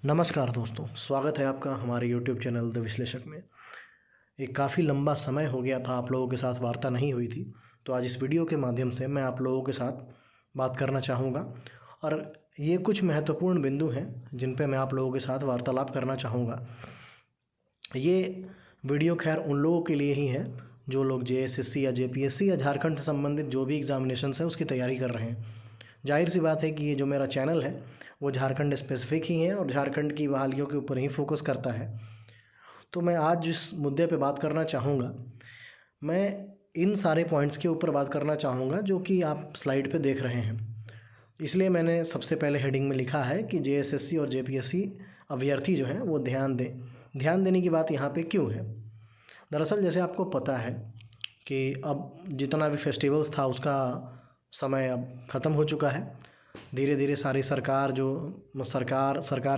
नमस्कार दोस्तों, स्वागत है आपका हमारे YouTube चैनल द विश्लेषक में। एक काफ़ी लंबा समय हो गया था आप लोगों के साथ वार्ता नहीं हुई थी, तो आज इस वीडियो के माध्यम से मैं आप लोगों के साथ बात करना चाहूँगा और ये कुछ महत्वपूर्ण बिंदु हैं जिन पे मैं आप लोगों के साथ वार्तालाप करना चाहूँगा। ये वीडियो खैर उन लोगों के लिए ही है जो लोग JSSC या JPSC या झारखंड से संबंधित जो भी एग्ज़ामिनेशंस हैं उसकी तैयारी कर रहे हैं। जाहिर सी बात है कि ये जो मेरा चैनल है वो झारखंड स्पेसिफिक ही है और झारखंड की बहालियों के ऊपर ही फोकस करता है। तो मैं आज जिस मुद्दे पे बात करना चाहूँगा, मैं इन सारे पॉइंट्स के ऊपर बात करना चाहूँगा जो कि आप स्लाइड पे देख रहे हैं। इसलिए मैंने सबसे पहले हेडिंग में लिखा है कि JSSC और JPSC अभ्यर्थी जो हैं वो ध्यान दें। ध्यान देने की बात यहाँ पे क्यों है? दरअसल जैसे आपको पता है कि अब जितना भी फेस्टिवल्स था उसका समय अब ख़त्म हो चुका है। धीरे धीरे सारी सरकार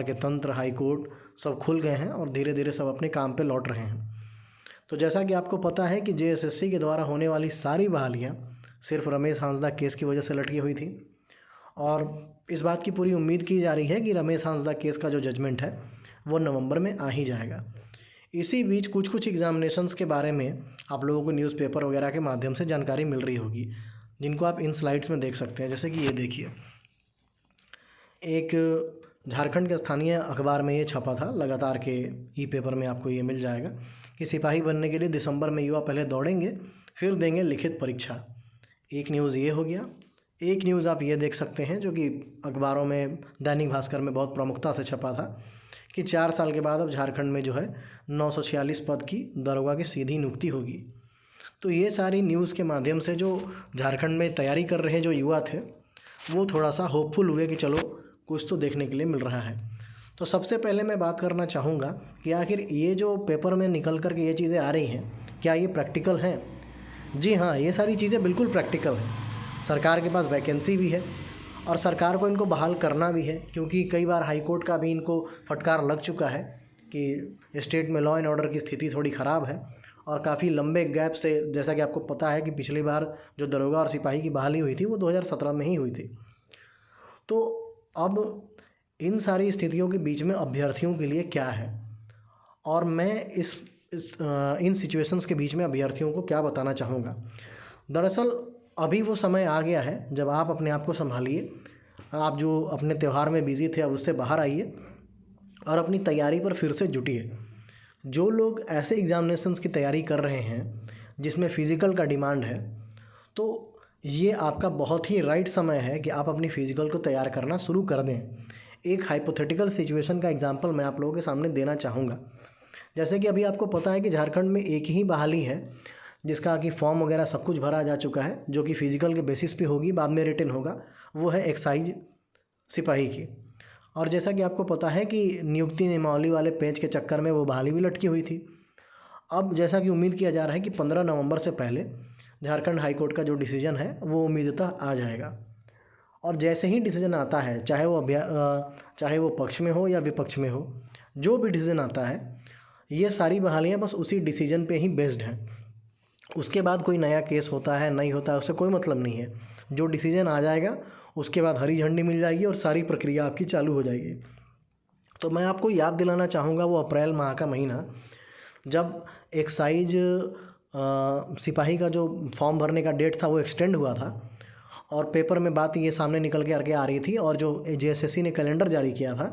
के तंत्र, हाई कोर्ट सब खुल गए हैं और धीरे धीरे सब अपने काम पे लौट रहे हैं। तो जैसा कि आपको पता है कि JSSC के द्वारा होने वाली सारी बहालियाँ सिर्फ रमेश हांसदा केस की वजह से लटकी हुई थी और इस बात की पूरी उम्मीद की जा रही है कि रमेश हांसदा केस का जो जजमेंट है वो नवंबर में आ ही जाएगा। इसी बीच कुछ एग्ज़ामिनेशंस के बारे में आप लोगों को न्यूज़पेपर वगैरह के माध्यम से जानकारी मिल रही होगी, जिनको आप इन स्लाइड्स में देख सकते हैं। जैसे कि ये देखिए, एक झारखंड के स्थानीय अखबार में ये छपा था, लगातार के ई-पेपर में आपको ये मिल जाएगा कि सिपाही बनने के लिए दिसंबर में युवा पहले दौड़ेंगे फिर देंगे लिखित परीक्षा। एक न्यूज़ ये हो गया। एक न्यूज़ आप ये देख सकते हैं जो कि अखबारों में, दैनिक भास्कर में बहुत प्रमुखता से छपा था कि 4 साल के बाद अब झारखंड में जो है 946 पद की दरोगा की सीधी नियुक्ति होगी। तो ये सारी न्यूज़ के माध्यम से जो झारखंड में तैयारी कर रहे जो युवा थे वो थोड़ा सा होपफुल हुए कि चलो कुछ तो देखने के लिए मिल रहा है। तो सबसे पहले मैं बात करना चाहूँगा कि आखिर ये जो पेपर में निकल कर के ये चीज़ें आ रही हैं, क्या ये प्रैक्टिकल हैं? जी हाँ, ये सारी चीज़ें बिल्कुल प्रैक्टिकल हैं। सरकार के पास वैकेंसी भी है और सरकार को इनको बहाल करना भी है, क्योंकि कई बार हाई कोर्ट का भी इनको फटकार लग चुका है कि स्टेट में लॉ एंड ऑर्डर की स्थिति थोड़ी ख़राब है और काफ़ी लंबे गैप से, जैसा कि आपको पता है कि पिछली बार जो दरोगा और सिपाही की बहाली हुई थी वो 2017 में ही हुई थी। तो अब इन सारी स्थितियों के बीच में अभ्यर्थियों के लिए क्या है और मैं इन सिचुएशंस के बीच में अभ्यर्थियों को क्या बताना चाहूँगा। दरअसल अभी वो समय आ गया है जब आप अपने आप को संभालिए। आप जो अपने त्यौहार में बिज़ी थे अब उससे बाहर आइए और अपनी तैयारी पर फिर से जुटिए। जो लोग ऐसे एग्ज़ामिनेशंस की तैयारी कर रहे हैं जिसमें फ़िज़िकल का डिमांड है, तो ये आपका बहुत ही राइट समय है कि आप अपनी फ़िज़िकल को तैयार करना शुरू कर दें। एक हाइपोथेटिकल सिचुएशन का एग्जांपल मैं आप लोगों के सामने देना चाहूँगा। जैसे कि अभी आपको पता है कि झारखंड में एक ही बहाली है जिसका कि फॉर्म वगैरह सब कुछ भरा जा चुका है, जो कि फ़िज़िकल के बेसिस पे होगी, बाद में रिटन होगा। वो है एक्साइज सिपाही की। और जैसा कि आपको पता है कि नियुक्ति नियमावली वाले पेज के चक्कर में वो बहाली भी लटकी हुई थी। अब जैसा कि उम्मीद किया जा रहा है कि 15 नवंबर से पहले झारखंड हाई कोर्ट का जो डिसीजन है वो उम्मीदतः आ जाएगा और जैसे ही डिसीजन आता है, चाहे वो पक्ष में हो या विपक्ष में हो, जो भी डिसीजन आता है, ये सारी बहालियाँ बस उसी डिसीजन पे ही बेस्ड हैं। उसके बाद कोई नया केस होता है नहीं होता है उससे कोई मतलब नहीं है। जो डिसीजन आ जाएगा उसके बाद हरी झंडी मिल जाएगी और सारी प्रक्रिया आपकी चालू हो जाएगी। तो मैं आपको याद दिलाना चाहूँगा वो अप्रैल माह का महीना जब एक्साइज सिपाही का जो फॉर्म भरने का डेट था वो एक्सटेंड हुआ था और पेपर में बात ये सामने निकल के आगे आ रही थी और जो JSSC ने कैलेंडर जारी किया था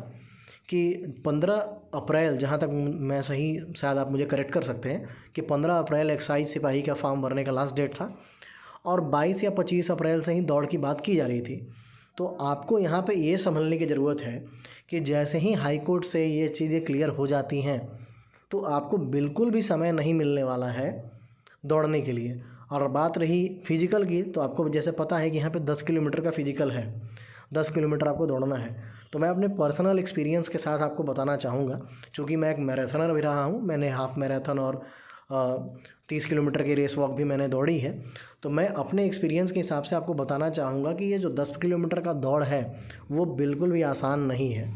कि 15 अप्रैल, जहाँ तक मैं सही, शायद आप मुझे करेक्ट कर सकते हैं, कि 15 अप्रैल एक्साइज सिपाही का फॉर्म भरने का लास्ट डेट था और 22 या 25 अप्रैल से ही दौड़ की बात की जा रही थी। तो आपको यहाँ पे ये समझने की ज़रूरत है कि जैसे ही हाई कोर्ट से ये चीज़ें क्लियर हो जाती हैं तो आपको बिल्कुल भी समय नहीं मिलने वाला है दौड़ने के लिए। और बात रही फ़िज़िकल की, तो आपको जैसे पता है कि यहाँ पे 10 किलोमीटर का फ़िज़िकल है, 10 किलोमीटर आपको दौड़ना है। तो मैं अपने पर्सनल एक्सपीरियंस के साथ आपको बताना चाहूँगा, चूँकि मैं एक मैराथनर भी रहा हूँ, मैंने हाफ़ मैराथन और 30 किलोमीटर की रेस वॉक भी मैंने दौड़ी है। तो मैं अपने एक्सपीरियंस के हिसाब से आपको बताना चाहूँगा कि ये जो 10 किलोमीटर का दौड़ है वो बिल्कुल भी आसान नहीं है।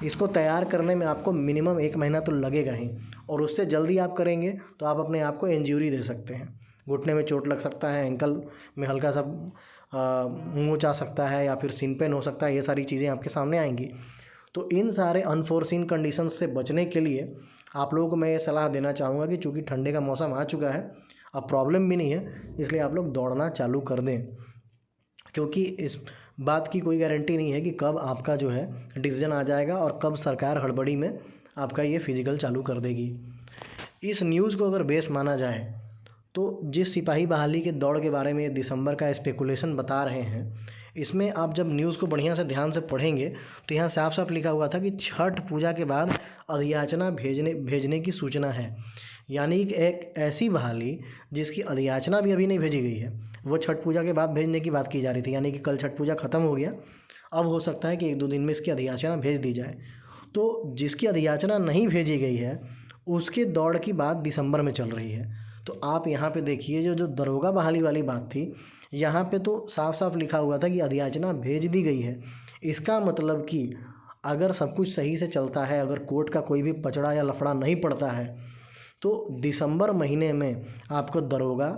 इसको तैयार करने में आपको मिनिमम 1 महीना तो लगेगा ही और उससे जल्दी आप करेंगे तो आप अपने आप को इंजरी दे सकते हैं। घुटने में चोट लग सकता है, एंकल में हल्का सा मूंछ आ सकता है या फिर सिन पेन हो सकता है। ये सारी चीज़ें आपके सामने आएंगी। तो इन सारे अनफोर्सिन कंडीशंस से बचने के लिए आप लोगों को मैं ये सलाह देना चाहूँगा कि चूँकि ठंडे का मौसम आ चुका है, अब प्रॉब्लम भी नहीं है, इसलिए आप लोग दौड़ना चालू कर दें, क्योंकि इस बात की कोई गारंटी नहीं है कि कब आपका जो है डिसीजन आ जाएगा और कब सरकार हड़बड़ी में आपका ये फिजिकल चालू कर देगी। इस न्यूज़ को अगर बेस माना जाए तो जिस सिपाही बहाली के दौड़ के बारे में दिसंबर का स्पेकुलेशन बता रहे हैं, इसमें आप जब न्यूज़ को बढ़िया से ध्यान से पढ़ेंगे तो यहाँ साफ साफ लिखा हुआ था कि छठ पूजा के बाद अधियाचना भेजने की सूचना है। यानी कि एक ऐसी बहाली जिसकी अधियाचना भी अभी नहीं भेजी गई है, वो छठ पूजा के बाद भेजने की बात की जा रही थी। यानी कि कल छठ पूजा ख़त्म हो गया, अब हो सकता है कि 1-2 दिन में इसकी अधियाचना भेज दी जाए। तो जिसकी अधियाचना नहीं भेजी गई है उसके दौड़ की बात दिसंबर में चल रही है। तो आप यहाँ पे देखिए जो दरोगा बहाली वाली बात थी, यहाँ पे तो साफ साफ लिखा हुआ था कि अधियाचना भेज दी गई है। इसका मतलब कि अगर सब कुछ सही से चलता है, अगर कोर्ट का कोई भी पचड़ा या लफड़ा नहीं पड़ता है, तो दिसंबर महीने में आपको दरोगा,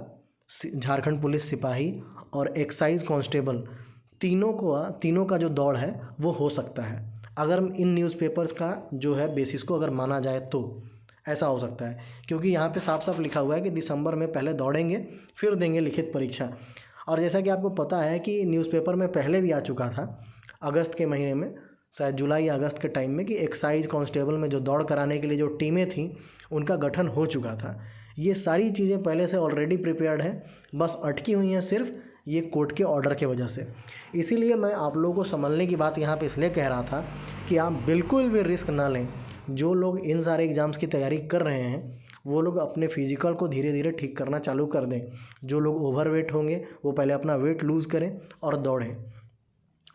झारखंड पुलिस सिपाही और एक्साइज कांस्टेबल तीनों का जो दौड़ है वो हो सकता है। अगर इन न्यूज़पेपर्स का जो है बेसिस को अगर माना जाए तो ऐसा हो सकता है, क्योंकि यहाँ पे साफ साफ लिखा हुआ है कि दिसंबर में पहले दौड़ेंगे फिर देंगे लिखित परीक्षा। और जैसा कि आपको पता है कि न्यूज़पेपर में पहले भी आ चुका था अगस्त के महीने में, शायद जुलाई या अगस्त के टाइम में, कि एक्साइज कांस्टेबल में जो दौड़ कराने के लिए जो टीमें थीं उनका गठन हो चुका था। ये सारी चीज़ें पहले से ऑलरेडी प्रिपेयर्ड हैं, बस अटकी हुई हैं सिर्फ ये कोर्ट के ऑर्डर के वजह से। इसीलिए मैं आप लोगों को संभलने की बात यहाँ पे इसलिए कह रहा था कि आप बिल्कुल भी रिस्क ना लें। जो लोग इन सारे एग्ज़ाम्स की तैयारी कर रहे हैं वो लोग अपने फिजिकल को धीरे धीरे ठीक करना चालू कर दें। जो लोग ओवरवेट होंगे वो पहले अपना वेट लूज़ करें और दौड़ें।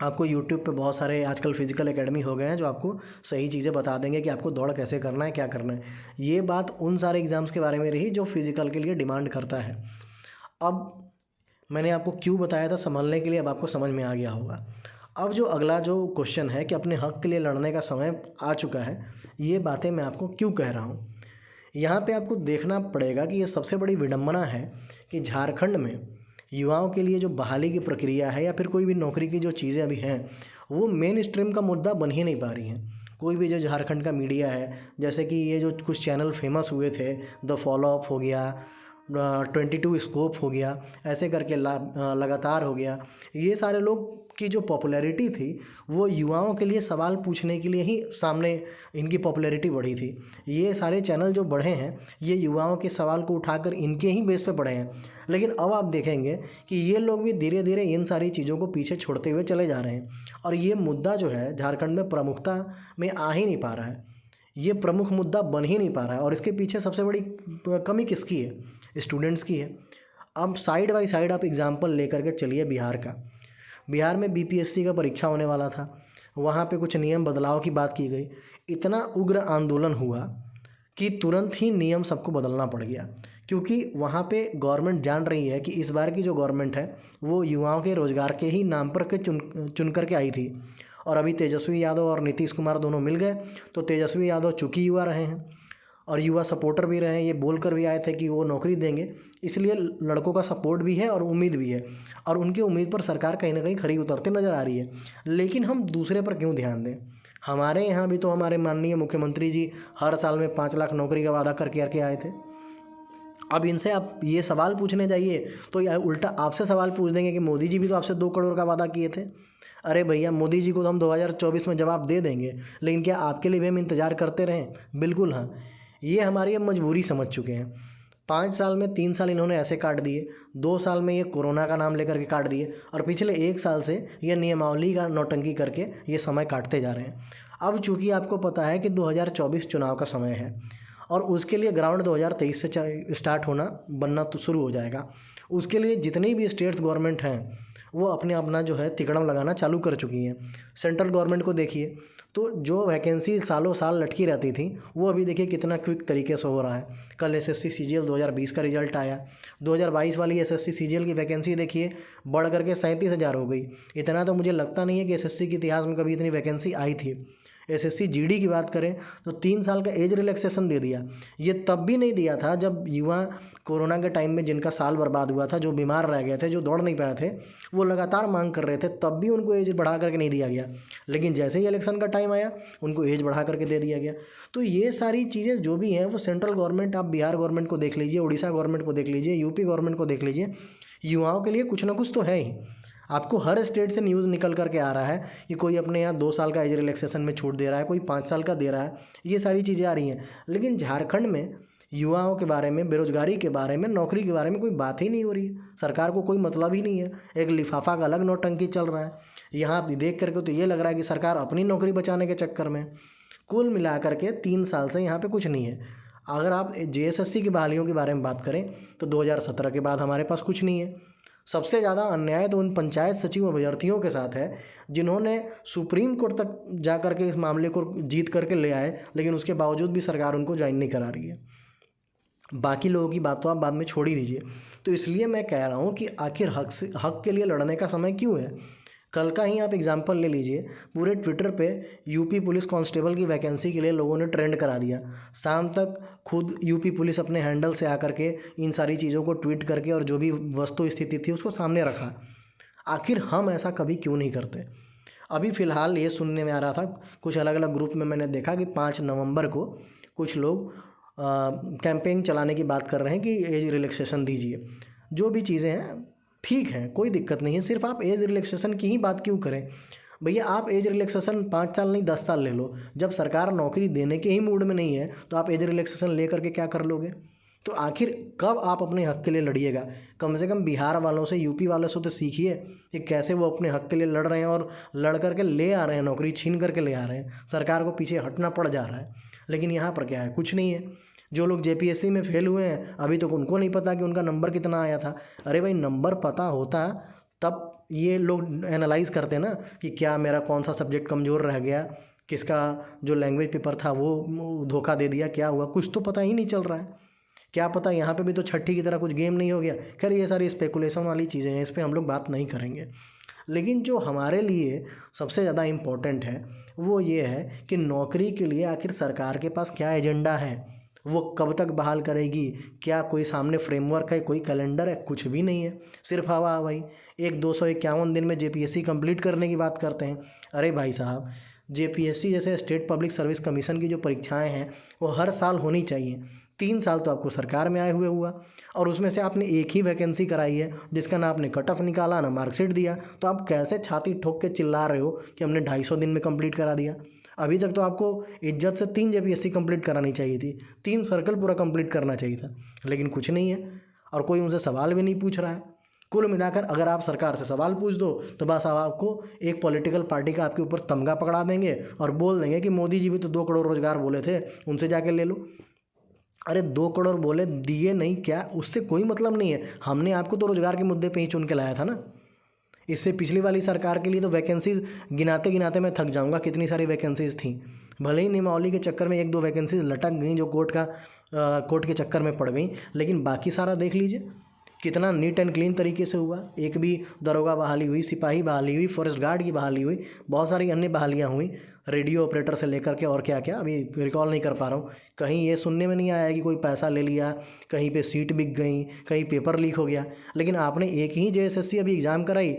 आपको यूट्यूब पे बहुत सारे आजकल फिजिकल एकेडमी हो गए हैं जो आपको सही चीज़ें बता देंगे कि आपको दौड़ कैसे करना है, क्या करना है। ये बात उन सारे एग्ज़ाम्स के बारे में रही जो फिज़िकल के लिए डिमांड करता है। अब मैंने आपको क्यों बताया था संभलने के लिए, अब आपको समझ में आ गया होगा। अब जो अगला जो क्वेश्चन है कि अपने हक़ के लिए लड़ने का समय आ चुका है, ये बातें मैं आपको क्यों कह रहा हूँ। यहाँ पे आपको देखना पड़ेगा कि ये सबसे बड़ी विडंबना है कि झारखंड में युवाओं के लिए जो बहाली की प्रक्रिया है या फिर कोई भी नौकरी की जो चीज़ें अभी हैं वो मेन स्ट्रीम का मुद्दा बन ही नहीं पा रही हैं। कोई भी जो झारखंड का मीडिया है, जैसे कि ये जो कुछ चैनल फेमस हुए थे, द फॉलो अप हो गया, 22 स्कोप हो गया, ऐसे करके लगातार हो गया, ये सारे लोग की जो पॉपुलैरिटी थी वो युवाओं के लिए सवाल पूछने के लिए ही सामने इनकी पॉपुलैरिटी बढ़ी थी। ये सारे चैनल जो बढ़े हैं ये युवाओं के सवाल को उठाकर इनके ही बेस पे बढ़े हैं। लेकिन अब आप देखेंगे कि ये लोग भी धीरे धीरे इन सारी चीज़ों को पीछे छोड़ते हुए चले जा रहे हैं और ये मुद्दा जो है झारखंड में प्रमुखता में आ ही नहीं पा रहा है। ये प्रमुख मुद्दा बन ही नहीं पा रहा है और इसके पीछे सबसे बड़ी कमी किसकी है? स्टूडेंट्स की है। अब साइड बाय साइड आप एग्ज़ाम्पल लेकर के चलिए बिहार का। बिहार में बीपीएससी का परीक्षा होने वाला था, वहाँ पे कुछ नियम बदलाव की बात की गई, इतना उग्र आंदोलन हुआ कि तुरंत ही नियम सबको बदलना पड़ गया, क्योंकि वहाँ पे गवर्नमेंट जान रही है कि इस बार की जो गवर्नमेंट है वो युवाओं के रोज़गार के ही नाम पर के चुन करके आई थी। और अभी तेजस्वी यादव और नीतीश कुमार दोनों मिल गए तो तेजस्वी यादव चूँकि युवा रहे हैं और युवा सपोर्टर भी रहे हैं, ये बोल कर भी आए थे कि वो नौकरी देंगे, इसलिए लड़कों का सपोर्ट भी है और उम्मीद भी है और उनकी उम्मीद पर सरकार कहीं ना कहीं खरी उतरते नज़र आ रही है। लेकिन हम दूसरे पर क्यों ध्यान दें? हमारे यहाँ भी तो हमारे माननीय मुख्यमंत्री जी हर साल में 5 लाख नौकरी का वादा करके आए थे। अब इनसे आप ये सवाल पूछने जाइए तो यार उल्टा आपसे सवाल पूछ देंगे कि मोदी जी भी तो आपसे 2 करोड़ का वादा किए थे। अरे भैया, मोदी जी को तो हम 2024 में जवाब दे देंगे, लेकिन क्या आपके लिए भी हम इंतज़ार करते रहें? बिल्कुल हाँ, ये हमारी अब मजबूरी समझ चुके हैं। 5 साल में 3 साल इन्होंने ऐसे काट दिए, 2 साल में ये कोरोना का नाम लेकर के काट दिए और पिछले 1 साल से ये नियमावली का नौटंकी करके ये समय काटते जा रहे हैं। अब चूँकि आपको पता है कि 2024 चुनाव का समय है और उसके लिए ग्राउंड 2023 से स्टार्ट बनना तो शुरू हो जाएगा। उसके लिए जितनी भी स्टेट्स गवर्नमेंट हैं वो अपना जो है तिकड़म लगाना चालू कर चुकी हैं। सेंट्रल गवर्नमेंट को देखिए तो जो वैकेंसी सालों साल लटकी रहती थी वो अभी देखिए कितना क्विक तरीके से हो रहा है। कल एसएससी सीजीएल 2020 का रिजल्ट आया, 2022 वाली एसएससी सीजीएल की वैकेंसी देखिए बढ़ करके 37,000 हो गई। इतना तो मुझे लगता नहीं है कि एसएससी के इतिहास में कभी इतनी वैकेंसी आई थी। एसएससी जीडी की बात करें तो 3 साल का एज रिलैक्सेशन दे दिया। ये तब भी नहीं दिया था जब युवा कोरोना के टाइम में जिनका साल बर्बाद हुआ था, जो बीमार रह गए थे, जो दौड़ नहीं पाए थे, वो लगातार मांग कर रहे थे, तब भी उनको एज बढ़ा करके नहीं दिया गया। लेकिन जैसे ही इलेक्शन का टाइम आया उनको एज बढ़ा करके दे दिया गया। तो ये सारी चीज़ें जो भी हैं वो सेंट्रल गवर्नमेंट, आप बिहार गवर्नमेंट को देख लीजिए, उड़ीसा गवर्नमेंट को देख लीजिए, यूपी गवर्नमेंट को देख लीजिए, युवाओं के लिए कुछ ना कुछ तो है ही। आपको हर स्टेट से न्यूज़ निकल करके आ रहा है कि कोई अपने यहाँ 2 साल का एज रिलैक्सेशन में छूट दे रहा है, कोई 5 साल का दे रहा है, ये सारी चीज़ें आ रही हैं। लेकिन झारखंड में युवाओं के बारे में, बेरोजगारी के बारे में, नौकरी के बारे में कोई बात ही नहीं हो रही है। सरकार को कोई मतलब ही नहीं है। एक लिफाफा का अलग नौटंकी चल रहा है। यहाँ देख करके तो ये लग रहा है कि सरकार अपनी नौकरी बचाने के चक्कर में। कुल मिला करके 3 साल से यहाँ पे कुछ नहीं है। अगर आप जेएसएससी की बहालियों के बारे में बात करें तो 2017 के बाद हमारे पास कुछ नहीं है। सबसे ज़्यादा अन्याय तो उन पंचायत सचिव अभ्यर्थियों के साथ है जिन्होंने सुप्रीम कोर्ट तक जा करके इस मामले को जीत करके ले आए, लेकिन उसके बावजूद भी सरकार उनको ज्वाइन नहीं करा रही है। बाकी लोगों की बात तो आप बाद में छोड़ ही दीजिए। तो इसलिए मैं कह रहा हूँ कि आखिर हक के लिए लड़ने का समय क्यों है। कल का ही आप एग्जाम्पल ले लीजिए, पूरे ट्विटर पे यूपी पुलिस कांस्टेबल की वैकेंसी के लिए लोगों ने ट्रेंड करा दिया। शाम तक खुद यूपी पुलिस अपने हैंडल से आकर के इन सारी चीज़ों को ट्वीट करके और जो भी वस्तु स्थिति थी उसको सामने रखा। आखिर हम ऐसा कभी क्यों नहीं करते। अभी फ़िलहाल ये सुनने में आ रहा था, कुछ अलग अलग ग्रुप में मैंने देखा कि 5 नवंबर को कुछ लोग कैंपेन चलाने की बात कर रहे हैं कि एज रिलैक्सेशन दीजिए। जो भी चीज़ें हैं ठीक है, कोई दिक्कत नहीं है, सिर्फ आप एज रिलैक्सेशन की ही बात क्यों करें। भैया आप एज रिलैक्सेशन 5 साल नहीं 10 साल ले लो। जब सरकार नौकरी देने के ही मूड में नहीं है तो आप एज रिलैक्सेशन ले करके क्या कर लोगे। तो आखिर कब आप अपने हक़ के लिए लड़िएगा। कम से कम बिहार वालों से, यूपी वालों से तो सीखिए कि कैसे वो अपने हक़ के लिए लड़ रहे हैं और लड़ करके ले आ रहे हैं, नौकरी छीन करके ले आ रहे हैं। सरकार को पीछे हटना पड़ जा रहा है। लेकिन यहाँ पर क्या है, कुछ नहीं है। जो लोग जेपीएससी में फेल हुए हैं अभी तक उनको नहीं पता कि उनका नंबर कितना आया था। अरे भाई, नंबर पता होता तब ये लोग एनालाइज करते ना कि क्या मेरा कौन सा सब्जेक्ट कमज़ोर रह गया, किसका जो लैंग्वेज पेपर था वो धोखा दे दिया, क्या हुआ, कुछ तो पता ही नहीं चल रहा है। क्या पता यहाँ पे भी तो छठी की तरह कुछ गेम नहीं हो गया। खैर ये सारी स्पेकुलेशन वाली चीज़ें हैं, इस पर हम लोग बात नहीं करेंगे। लेकिन जो हमारे लिए सबसे ज़्यादा इम्पोर्टेंट है वो ये है कि नौकरी के लिए आखिर सरकार के पास क्या एजेंडा है, वो कब तक बहाल करेगी, क्या कोई सामने फ्रेमवर्क है, कोई कैलेंडर है, कुछ भी नहीं है। सिर्फ हवा हवाई। एक 251 दिन में जेपीएससी कंप्लीट करने की बात करते हैं। अरे भाई साहब, जेपीएससी जैसे स्टेट पब्लिक सर्विस कमीशन की जो परीक्षाएं हैं वो हर साल होनी चाहिए। 3 साल तो आपको सरकार में आए हुए हुआ और उसमें से आपने एक ही वैकेंसी कराई है जिसका ना आपने कट ऑफ निकाला ना मार्कशीट दिया। तो आप कैसे छाती ठोक के चिल्ला रहे हो कि हमने 250 दिन में कंप्लीट करा दिया। अभी तक तो आपको इज्जत से 3 जेपीएससी कंप्लीट करानी चाहिए थी, 3 सर्कल पूरा कंप्लीट करना चाहिए था। लेकिन कुछ नहीं है और कोई उनसे सवाल भी नहीं पूछ रहा है। कुल मिलाकर अगर आप सरकार से सवाल पूछ दो तो बस अब आपको एक पॉलिटिकल पार्टी का आपके ऊपर तमगा पकड़ा देंगे और बोल देंगे कि मोदी जी भी तो 2 करोड़ रोजगार बोले थे, उनसे जाके ले लो। अरे 2 करोड़ बोले, दिए नहीं, क्या उससे कोई मतलब नहीं है। हमने आपको तो रोजगार के मुद्दे पे ही चुन के लाया था ना। इससे पिछली वाली सरकार के लिए तो वैकेंसीज गिनाते गिनाते मैं थक जाऊंगा, कितनी सारी वैकेंसीज थी। भले ही नियमावली के चक्कर में 1-2 वैकेंसीज लटक गई जो कोर्ट के चक्कर में पड़ गई, लेकिन बाकी सारा देख लीजिए कितना नीट एंड क्लीन तरीके से हुआ। एक भी दरोगा बहाली हुई, सिपाही बहाली हुई, फॉरेस्ट गार्ड की बहाली हुई, बहुत सारी अन्य बहालियाँ हुई, रेडियो ऑपरेटर से लेकर के और क्या क्या अभी रिकॉल नहीं कर पा रहा हूँ। कहीं ये सुनने में नहीं आया कि कोई पैसा ले लिया, कहीं पे सीट बिक गई, कहीं पेपर लीक हो गया। लेकिन आपने एक ही जेएसएससी अभी एग्ज़ाम कराई,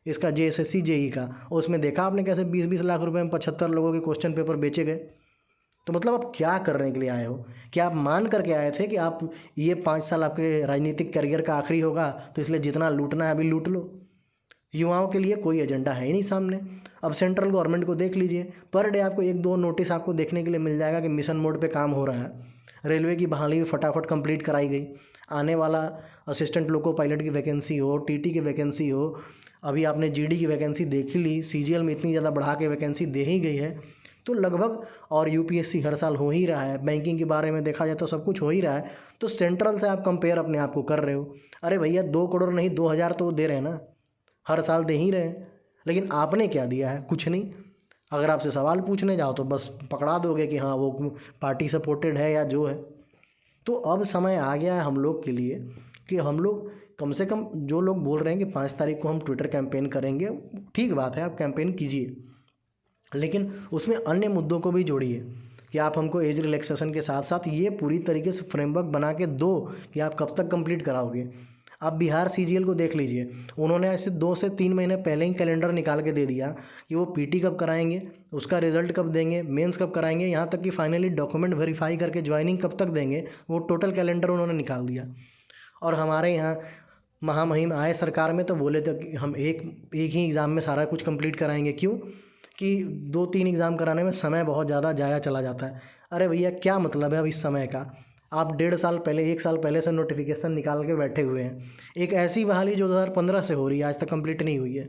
इसका जेएसएससी जेई का, उसमें देखा आपने कैसे 20-20 लाख रुपए में 75 लोगों के क्वेश्चन पेपर बेचे गए। तो मतलब आप क्या करने के लिए आए हो। क्या आप मान करके आए थे कि आप ये 5 साल आपके राजनीतिक करियर का आखिरी होगा तो इसलिए जितना लूटना है अभी लूट लो। युवाओं के लिए कोई एजेंडा है ही नहीं सामने। अब सेंट्रल गवर्नमेंट को देख लीजिए, पर डे आपको 1-2 नोटिस आपको देखने के लिए मिल जाएगा कि मिशन मोड पे काम हो रहा है। रेलवे की बहाली भी फटाफट कंप्लीट कराई गई। आने वाला असिस्टेंट लोको पायलट की वैकेंसी हो, टीटी की वैकेंसी हो, अभी आपने जीडी की वैकेंसी देख ही ली, सीजीएल में इतनी ज़्यादा बढ़ा के वैकेंसी दे ही गई है। तो लगभग, और यूपीएससी हर साल हो ही रहा है, बैंकिंग के बारे में देखा जाए तो सब कुछ हो ही रहा है। तो सेंट्रल से आप कंपेयर अपने आप को कर रहे हो। अरे भैया 2 करोड़ नहीं 2000 तो दे रहे हैं ना, हर साल दे ही रहे हैं। लेकिन आपने क्या दिया है, कुछ नहीं। अगर आपसे सवाल पूछने जाओ तो बस पकड़ा दोगे कि हाँ वो पार्टी सपोर्टेड है या जो है। तो अब समय आ गया है हम लोग के लिए कि हम लोग कम से कम, जो लोग बोल रहे हैं कि 5 तारीख को हम ट्विटर कैंपेन करेंगे, ठीक बात है, आप कैंपेन कीजिए, लेकिन उसमें अन्य मुद्दों को भी जोड़िए। कि आप हमको एज रिलैक्सेशन के साथ साथ ये पूरी तरीके से फ्रेमवर्क बना के दो कि आप कब तक कंप्लीट कराओगे। आप बिहार सीजीएल को देख लीजिए, उन्होंने ऐसे 2 से 3 महीने पहले ही कैलेंडर निकाल के दे दिया कि वो पीटी कब कराएंगे, उसका रिजल्ट कब देंगे, मेंस कब कराएंगे, यहाँ तक कि फाइनली डॉक्यूमेंट वेरीफाई करके ज्वाइनिंग कब तक देंगे, वो टोटल कैलेंडर उन्होंने निकाल दिया। और हमारे यहाँ महामहिम आए सरकार में तो बोले थे कि हम एक ही एग्ज़ाम में सारा कुछ कंप्लीट कराएंगे। क्यों? कि 2-3 एग्ज़ाम कराने में समय बहुत ज़्यादा ज़ाया चला जाता है। अरे भैया क्या मतलब है अब इस समय का? आप 1.5 साल पहले 1 साल पहले से नोटिफिकेशन निकाल के बैठे हुए हैं। एक ऐसी बहाली जो 2015 से हो रही है, आज तक कंप्लीट नहीं हुई है।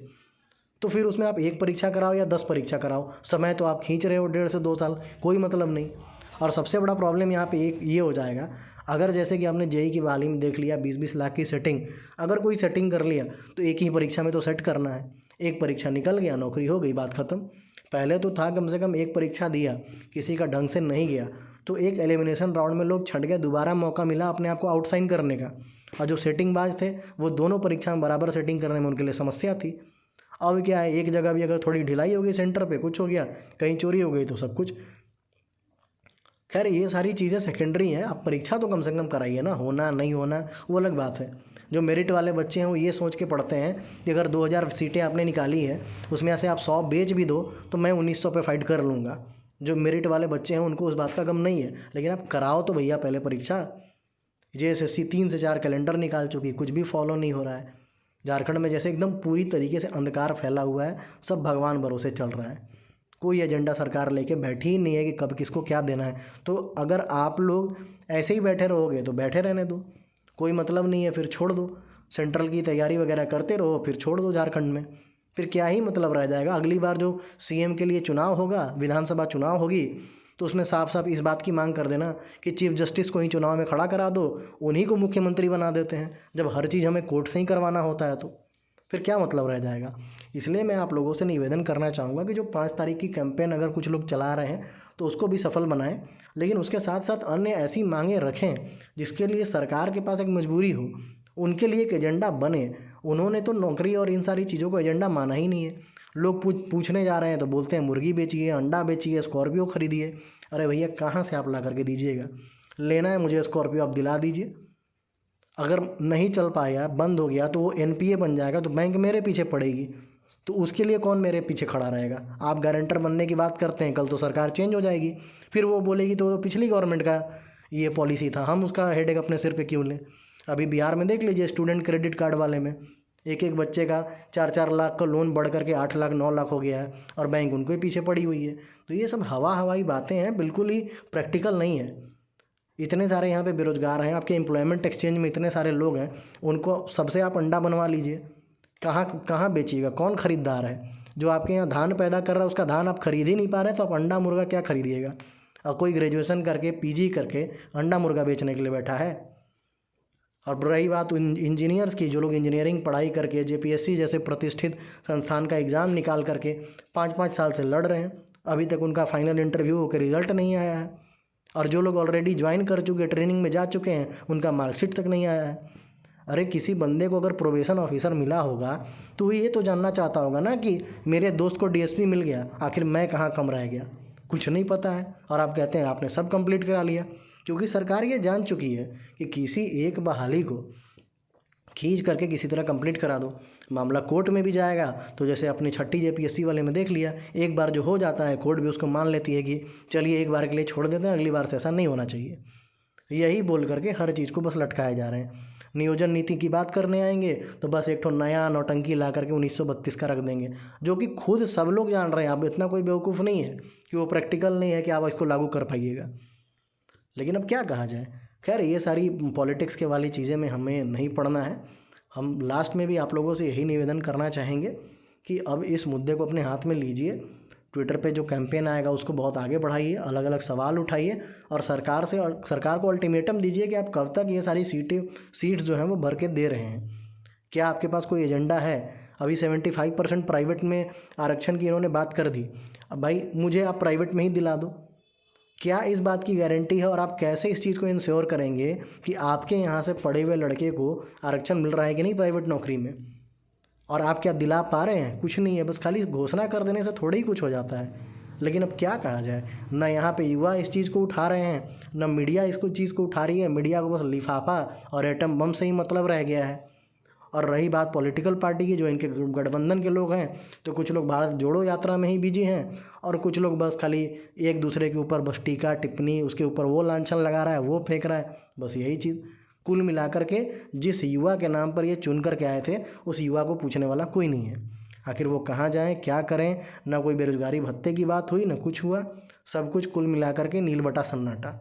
तो फिर उसमें आप 1 परीक्षा कराओ या 10 परीक्षा कराओ, समय तो आप खींच रहे हो 1.5 से 2 साल, कोई मतलब नहीं। और सबसे बड़ा प्रॉब्लम यहाँ पे एक ये हो जाएगा, अगर जैसे कि आपने जेईई की बहाली में देख लिया 20-20 लाख की सेटिंग, अगर कोई सेटिंग कर लिया तो एक ही परीक्षा में तो सेट करना है। एक परीक्षा निकल गया, नौकरी हो गई, बात ख़त्म। पहले तो था कम से कम एक परीक्षा दिया, किसी का ढंग से नहीं गया तो एक एलिमिनेशन राउंड में लोग छट गए, दोबारा मौका मिला अपने आप को आउटसाइन करने का। और जो सेटिंग बाज थे वो दोनों परीक्षा में बराबर सेटिंग करने में उनके लिए समस्या थी। अब क्या है, एक जगह भी अगर थोड़ी ढिलाई हो गई सेंटर पे, कुछ हो गया, कहीं चोरी हो गई तो सब कुछ। खैर ये सारी चीज़ें सेकेंडरी हैं, आप परीक्षा तो कम से कम कराइए ना, होना नहीं होना वो अलग बात है। जो मेरिट वाले बच्चे हैं वो ये सोच के पढ़ते हैं कि अगर 2000 सीटें आपने निकाली है उसमें से आप 100 बेच भी दो तो मैं 1900 पे फाइट कर लूँगा। जो मेरिट वाले बच्चे हैं उनको उस बात का गम नहीं है, लेकिन आप कराओ तो भैया पहले परीक्षा। जेएसएससी 3 से 4 कैलेंडर निकाल चुकी, कुछ भी फॉलो नहीं हो रहा है। झारखंड में जैसे एकदम पूरी तरीके से अंधकार फैला हुआ है, सब भगवान भरोसे चल रहा है, कोई एजेंडा सरकार लेके बैठी ही नहीं है कि कब किसको क्या देना है। तो अगर आप लोग ऐसे ही बैठे रहोगे तो बैठे रहने दो, कोई मतलब नहीं है, फिर छोड़ दो। सेंट्रल की तैयारी वगैरह करते रहो, फिर छोड़ दो झारखंड में, फिर क्या ही मतलब रह जाएगा। अगली बार जो सीएम के लिए चुनाव होगा, विधानसभा चुनाव होगी, तो उसमें साफ साफ इस बात की मांग कर देना कि चीफ जस्टिस को ही चुनाव में खड़ा करा दो, उन्हीं को मुख्यमंत्री बना देते हैं। जब हर चीज़ हमें कोर्ट से ही करवाना होता है तो फिर क्या मतलब रह जाएगा। इसलिए मैं आप लोगों से निवेदन करना चाहूँगा कि जो 5 तारीख की कैंपेन अगर कुछ लोग चला रहे हैं तो उसको भी सफल बनाएं, लेकिन उसके साथ साथ अन्य ऐसी मांगें रखें जिसके लिए सरकार के पास एक मजबूरी हो, उनके लिए एक एजेंडा बने। उन्होंने तो नौकरी और इन सारी चीज़ों को एजेंडा माना ही नहीं है। लोग पूछने जा रहे हैं तो बोलते हैं मुर्गी बेचिए, अंडा बेचिए, स्कॉर्पियो खरीदिए। अरे भैया कहाँ से आप ला करके दीजिएगा? लेना है मुझे स्कॉर्पियो, आप दिला दीजिए। अगर नहीं चल पाया, बंद हो गया, तो वो एनपीए बन जाएगा तो बैंक मेरे पीछे पड़ेगी, तो उसके लिए कौन मेरे पीछे खड़ा रहेगा? आप गारंटर बनने की बात करते हैं, कल तो सरकार चेंज हो जाएगी, फिर वो बोलेगी तो पिछली गवर्नमेंट का ये पॉलिसी था, हम उसका हेडेक अपने सिर पे क्यों लें? अभी बिहार में देख लीजिए, स्टूडेंट क्रेडिट कार्ड वाले में एक एक बच्चे का 4-4 लाख का लोन बढ़ करके 8 लाख 9 लाख हो गया है और बैंक उनको ही पीछे पड़ी हुई है। तो ये सब हवाई बातें हैं, बिल्कुल ही प्रैक्टिकल नहीं है। इतने सारे यहाँ पे बेरोजगार हैं, आपके एम्प्लॉयमेंट एक्सचेंज में इतने सारे लोग हैं, उनको सबसे आप अंडा बनवा लीजिए। कहाँ कहाँ बेचिएगा? कौन ख़रीदार है? जो आपके यहाँ धान पैदा कर रहा है उसका धान आप खरीद ही नहीं पा रहे तो आप अंडा मुर्गा क्या खरीदिएगा? और कोई ग्रेजुएशन करके पीजी करके अंडा मुर्गा बेचने के लिए बैठा है। और रही बात इंजीनियर्स की, जो लोग इंजीनियरिंग पढ़ाई करके जेपीएससी जैसे प्रतिष्ठित संस्थान का एग्ज़ाम निकाल करके 5-5 साल से लड़ रहे हैं, अभी तक उनका फाइनल इंटरव्यू होकर रिजल्ट नहीं आया है। और जो लोग ऑलरेडी ज्वाइन कर चुके, ट्रेनिंग में जा चुके हैं, उनका मार्कशीट तक नहीं आया है। अरे किसी बंदे को अगर प्रोबेशन ऑफिसर मिला होगा तो वो ये तो जानना चाहता होगा ना कि मेरे दोस्त को डीएसपी मिल गया, आखिर मैं कहाँ कम रह गया? कुछ नहीं पता है और आप कहते हैं आपने सब कंप्लीट करा लिया। क्योंकि सरकार ये जान चुकी है कि किसी एक बहाली को खींच करके किसी तरह कंप्लीट करा दो, मामला कोर्ट में भी जाएगा। तो जैसे अपनी 6ठी जेपीएससी वाले में देख लिया, एक बार जो हो जाता है कोर्ट भी उसको मान लेती है कि चलिए एक बार के लिए छोड़ देते हैं, अगली बार से ऐसा नहीं होना चाहिए। यही बोल करके हर चीज़ को बस लटकाए जा रहे हैं। नियोजन नीति की बात करने आएंगे तो बस एक ठो नया नौटंकी ला करके 1932 का रख देंगे, जो कि खुद सब लोग जान रहे हैं। अब इतना कोई बेवकूफ़ नहीं है कि वो प्रैक्टिकल नहीं है कि आप इसको लागू कर पाइएगा। लेकिन अब क्या कहा जाए। खैर ये सारी पॉलिटिक्स के वाली चीज़ें में हमें नहीं पढ़ना है। हम लास्ट में भी आप लोगों से यही निवेदन करना चाहेंगे कि अब इस मुद्दे को अपने हाथ में लीजिए। ट्विटर पे जो कैंपेन आएगा उसको बहुत आगे बढ़ाइए, अलग अलग सवाल उठाइए और सरकार को अल्टीमेटम दीजिए कि आप कब तक ये सारी सीट्स जो हैं वो भर के दे रहे हैं। क्या आपके पास कोई एजेंडा है? अभी 75% प्राइवेट में आरक्षण की इन्होंने बात कर दी। अब भाई मुझे आप प्राइवेट में ही दिला दो, क्या इस बात की गारंटी है? और आप कैसे इस चीज़ को इंश्योर करेंगे कि आपके यहाँ से पढ़े हुए लड़के को आरक्षण मिल रहा है कि नहीं प्राइवेट नौकरी में? और आप क्या दिला पा रहे हैं? कुछ नहीं है। बस खाली घोषणा कर देने से थोड़ा ही कुछ हो जाता है। लेकिन अब क्या कहा जाए, ना यहाँ पे युवा इस चीज़ को उठा रहे हैं, ना मीडिया इसको चीज़ को उठा रही है। मीडिया को बस लिफाफा और एटम बम से ही मतलब रह गया है। और रही बात पॉलिटिकल पार्टी की, जो इनके गठबंधन के लोग हैं, तो कुछ लोग भारत जोड़ो यात्रा में ही बिजी हैं और कुछ लोग बस खाली एक दूसरे के ऊपर बस टीका टिप्पणी, उसके ऊपर वो लांछन लगा रहा है, वो फेंक रहा है, बस यही चीज़। कुल मिलाकर के जिस युवा के नाम पर ये चुन कर के आए थे, उस युवा को पूछने वाला कोई नहीं है। आखिर वो कहाँ जाएं, क्या करें, ना कोई बेरोजगारी भत्ते की बात हुई, ना कुछ हुआ, सब कुछ कुल मिलाकर के नील बटा सन्नाटा।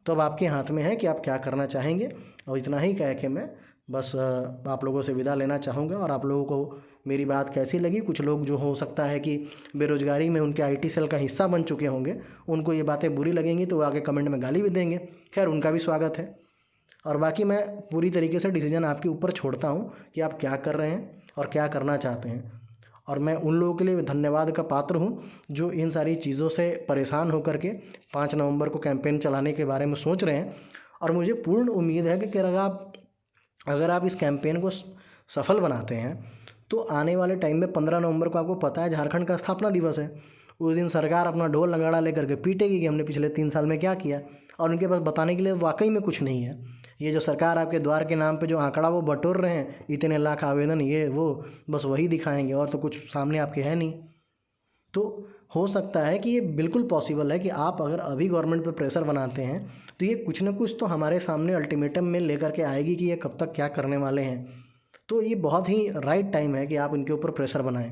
तो अब आपके हाथ में है कि आप क्या करना चाहेंगे। और इतना ही कह के मैं बस आप लोगों से विदा लेना चाहूँगा। और आप लोगों को मेरी बात कैसी लगी, कुछ लोग जो हो सकता है कि बेरोजगारी में उनके IT सेल का हिस्सा बन चुके होंगे, उनको ये बातें बुरी लगेंगी तो वो आगे कमेंट में गाली भी देंगे। खैर, उनका भी स्वागत है। और बाकी मैं पूरी तरीके से डिसीजन आपके ऊपर छोड़ता हूँ कि आप क्या कर रहे हैं और क्या करना चाहते हैं। और मैं उन लोगों के लिए धन्यवाद का पात्र हूँ जो इन सारी चीज़ों से परेशान होकर के 5 नवंबर को कैंपेन चलाने के बारे में सोच रहे हैं। और मुझे पूर्ण उम्मीद है कि अगर आप इस कैंपेन को सफल बनाते हैं तो आने वाले टाइम में 15 नवंबर को, आपको पता है, झारखंड का स्थापना दिवस है। उस दिन सरकार अपना ढोल नगाड़ा लेकर के पीटेगी कि हमने पिछले 3 साल में क्या किया, और उनके पास बताने के लिए वाकई में कुछ नहीं है। ये जो सरकार आपके द्वार के नाम पे जो आंकड़ा वो बटोर रहे हैं, इतने लाख आवेदन, ये वो, बस वही दिखाएंगे और तो कुछ सामने आपके है नहीं। तो हो सकता है कि ये बिल्कुल पॉसिबल है कि आप अगर अभी गवर्नमेंट पे प्रेशर बनाते हैं तो ये कुछ ना कुछ तो हमारे सामने अल्टीमेटम में लेकर के आएगी कि ये कब तक क्या करने वाले हैं। तो ये बहुत ही राइट टाइम है कि आप इनके ऊपर प्रेशर बनाएं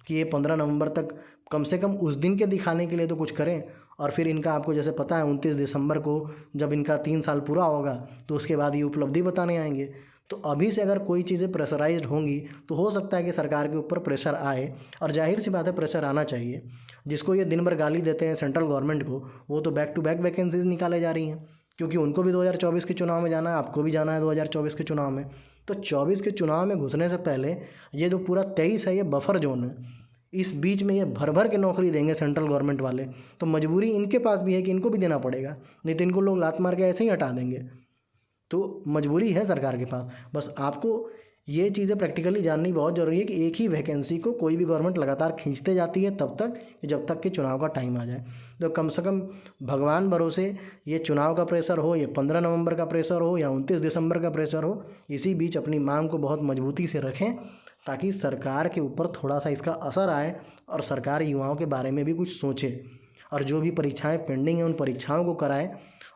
कि ये 15 नवंबर तक कम से कम उस दिन के दिखाने के लिए तो कुछ करें। और फिर इनका, आपको जैसे पता है, 29 दिसंबर को जब इनका 3 साल पूरा होगा तो उसके बाद ये उपलब्धि बताने आएंगे। तो अभी से अगर कोई चीज़ें प्रेशराइज्ड होंगी तो हो सकता है कि सरकार के ऊपर प्रेशर आए, और जाहिर सी बात है प्रेशर आना चाहिए। जिसको ये दिन भर गाली देते हैं सेंट्रल गवर्नमेंट को, वो तो बैक टू बैक वैकेंसीज निकाले जा रही हैं, क्योंकि उनको भी 2024 के चुनाव में जाना है, आपको भी जाना है 2024 के चुनाव में। तो 24 के चुनाव में घुसने से पहले ये जो पूरा 23 है, ये बफर जोन है, इस बीच में ये भर भर के नौकरी देंगे सेंट्रल गवर्नमेंट वाले। तो मजबूरी इनके पास भी है कि इनको भी देना पड़ेगा, नहीं तो इनको लोग लात मार के ऐसे ही हटा देंगे। तो मजबूरी है सरकार के पास। बस आपको ये चीज़ें प्रैक्टिकली जाननी बहुत ज़रूरी है कि एक ही वैकेंसी को कोई भी गवर्नमेंट लगातार खींचते जाती है तब तक, जब तक कि चुनाव का टाइम आ जाए। तो कम से कम भगवान भरोसे ये चुनाव का प्रेशर हो, ये 15 नवंबर का प्रेशर हो या 29 दिसंबर का प्रेशर हो, इसी बीच अपनी मांग को बहुत मजबूती से रखें ताकि सरकार के ऊपर थोड़ा सा इसका असर आए और सरकार युवाओं के बारे में भी कुछ सोचे, और जो भी परीक्षाएँ पेंडिंग हैं उन परीक्षाओं को कराए,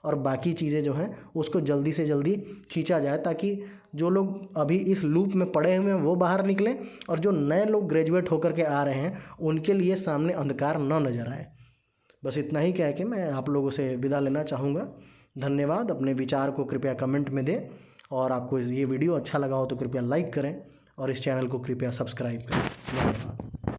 और बाकी चीज़ें जो हैं उसको जल्दी से जल्दी खींचा जाए, ताकि जो लोग अभी इस लूप में पड़े हुए हैं वो बाहर निकलें, और जो नए लोग ग्रेजुएट होकर के आ रहे हैं उनके लिए सामने अंधकार न नज़र आए। बस इतना ही कह के मैं आप लोगों से विदा लेना चाहूँगा। धन्यवाद। अपने विचार को कृपया कमेंट में दें, और आपको ये वीडियो अच्छा लगा हो तो कृपया लाइक करें, और इस चैनल को कृपया सब्सक्राइब करें। धन्यवाद।